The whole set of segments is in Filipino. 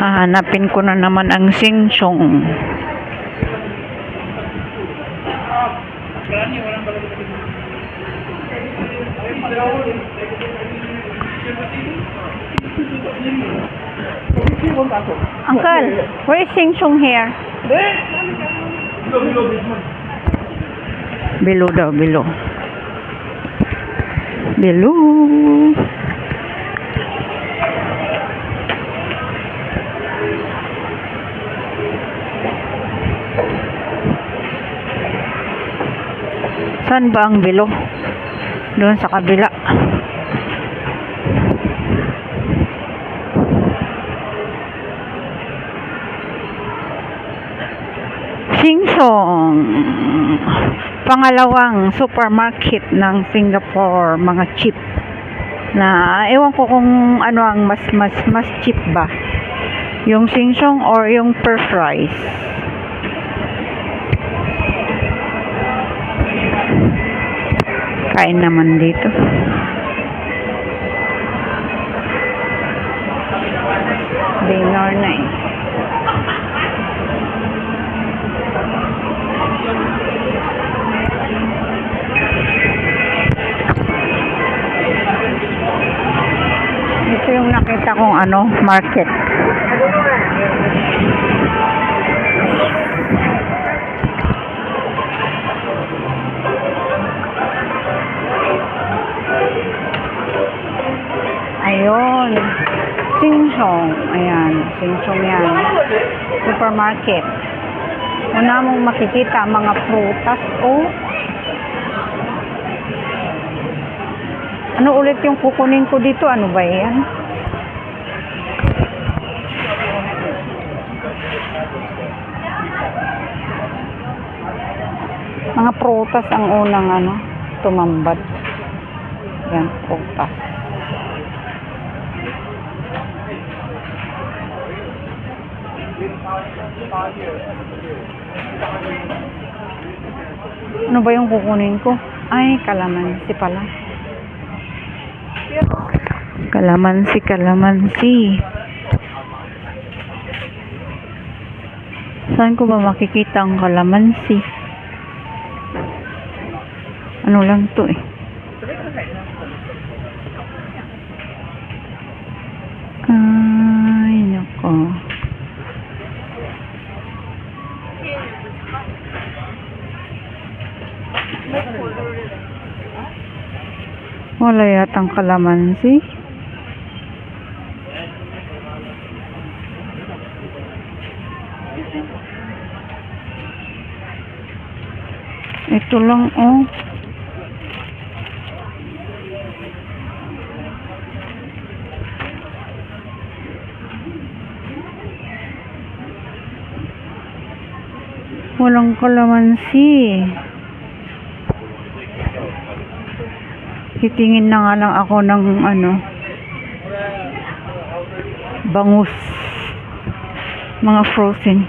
Hahanapin ko na naman ang singsong. Uncle, where is singsong here? Below daw, below. Below. Saan ba ang below? Doon sa kabila. Singsong, pangalawang supermarket ng Singapore, mga cheap na ewan ko kung ano ang mas cheap ba, yung singsong or yung per fries. Kain naman dito. Dinner na eh. Ito yung nakita kong market. Ayun. Singsong. Ayan. Singsong yan. Supermarket. Una mong makikita mga prutas. Oh. Ano ulit yung kukunin ko dito? Ano ba yan? Mga prutas ang unang tumambad. Yan, prutas. Ano ba yung kukunin ko? Ay, kalamansi pala. Kalamansi. Saan ko ba makikita ang kalamansi? Ano lang to eh. Ay, nako. Wala yatang kalamansi. Ito lang oh. Walang kalamansi. Titingin na nga lang ako ng bangus. Mga frozen.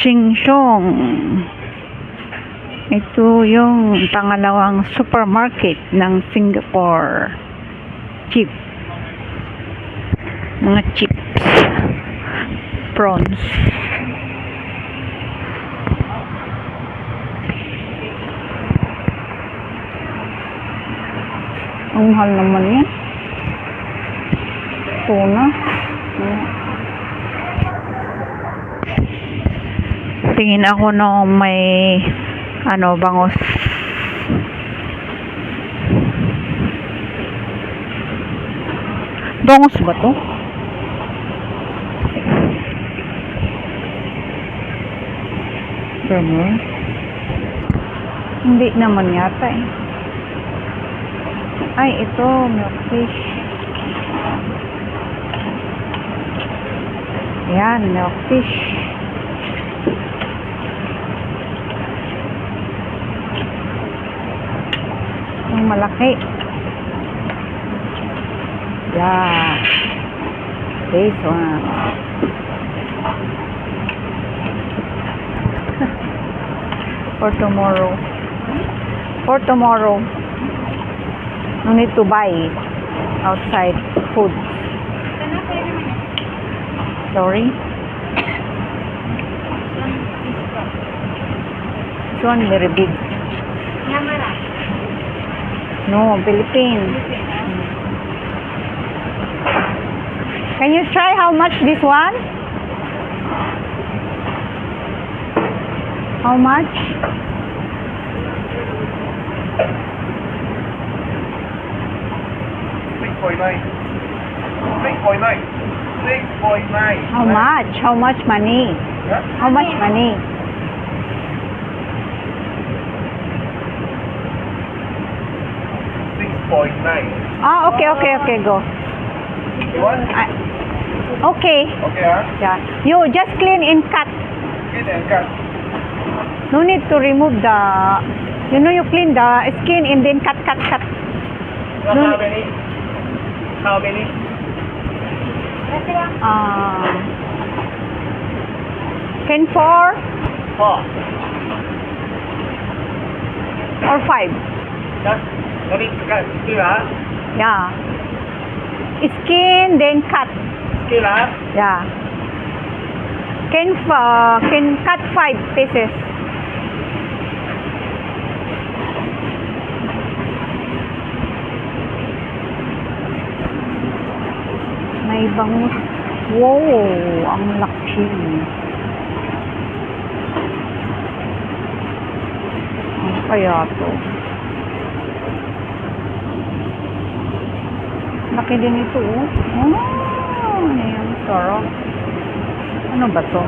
Singsong. Ito yung pangalawang supermarket ng Singapore. Cheap. Mga chips. Prawns. Ang mahal naman yan. Tuna. Tingin ako nung may bangus. Bangus ba to? Ganun. Hindi naman yata eh. Ay, ito, milkfish. Ayan, milkfish. Ang malaki. Yeah. This one. For tomorrow. For tomorrow. No need to buy outside food. Sorry. This one very big. Yamara. No, Philippines. Can you try how much this one? How much? How much? How much money? How much money? Ah, okay, go. Okay. Okay, huh? Yeah. You just clean and cut. Clean and cut. No need to remove the, you clean the skin and then cut. How many? How many? Can 4 4. or 5? Just, no need to cut. Skill, huh? Yeah. Skin, then cut. Skill, huh? Yeah. Can cut 5 pieces. May bangus. Wow, ang laki. Ano kaya to? Laki din ito, oh. Oh, ayan, sarap. Ano ba to?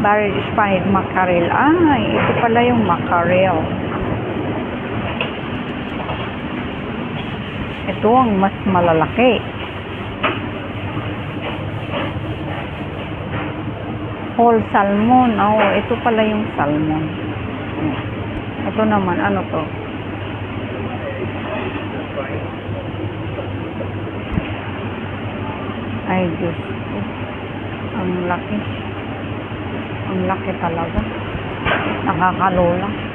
Barrel spined mackerel. Ay, ito pala yung mackerel. Ito ang mas malalaki. Whole salmon. Oh, ito pala yung salmon. Ito naman, ano to? Ay, Diyos ko. Ang laki. Ang laki talaga. Nakakalola.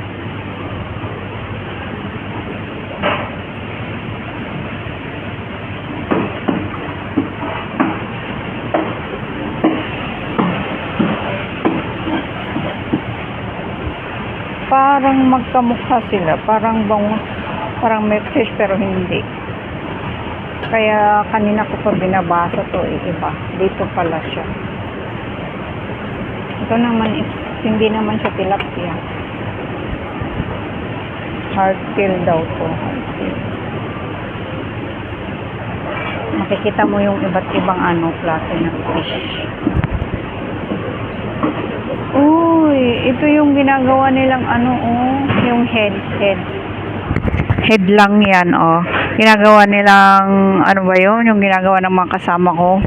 Parang magkamukha sila. Parang bangus. Parang may fish pero hindi. Kaya kanina ko pa binabasa to, iba. Dito pala siya. Ito naman is, hindi naman siya tilapia. Hardtail daw to. Hardtail. Makikita mo yung iba't ibang klase ng fish. Uy, ito yung ginagawa nilang yung head. Head lang yan, oh. Ginagawa nilang, ano ba yun? Yung ginagawa ng mga kasama ko.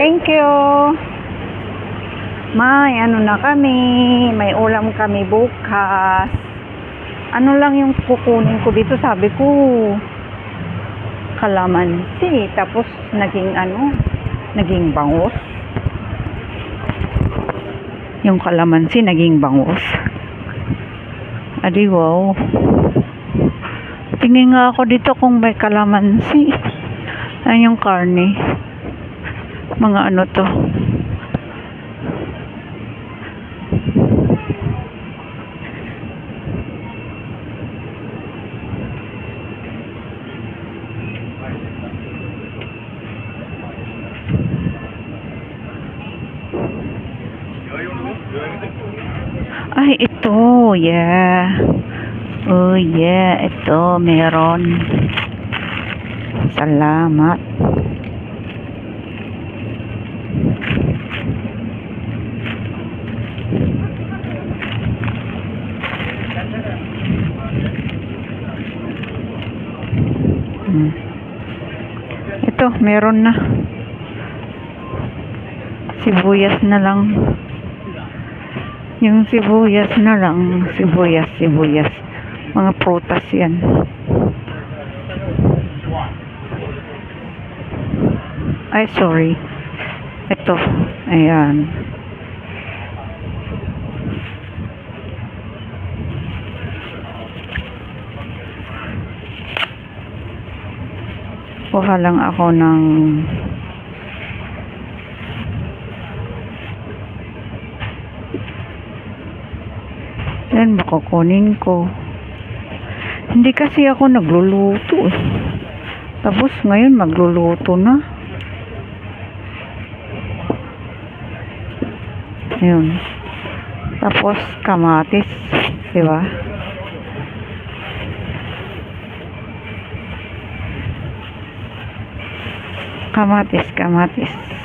Thank you. May na kami. May ulam kami bukas. Ano lang yung kukunin ko dito? Sabi ko, kalamansi. Tapos, naging bangus. Yung kalamansi, naging bangus. Adi, wow. Tingin nga ako dito kung may kalamansi. Ayan yung karne. Mga ano to. Ay, ito. Yeah. Oh, yeah. Ito, meron. Salamat. Ito, meron na. Sibuyas na lang. Yung sibuyas na lang. Sibuyas. Mga prutas yan. Ay, sorry. Ito. Ayan. Kuha lang ako ng yan, baka kunin ko. Hindi kasi ako nagluluto eh. Tapos ngayon magluluto na. Yun. Tapos kamatis, di ba? Kamatis.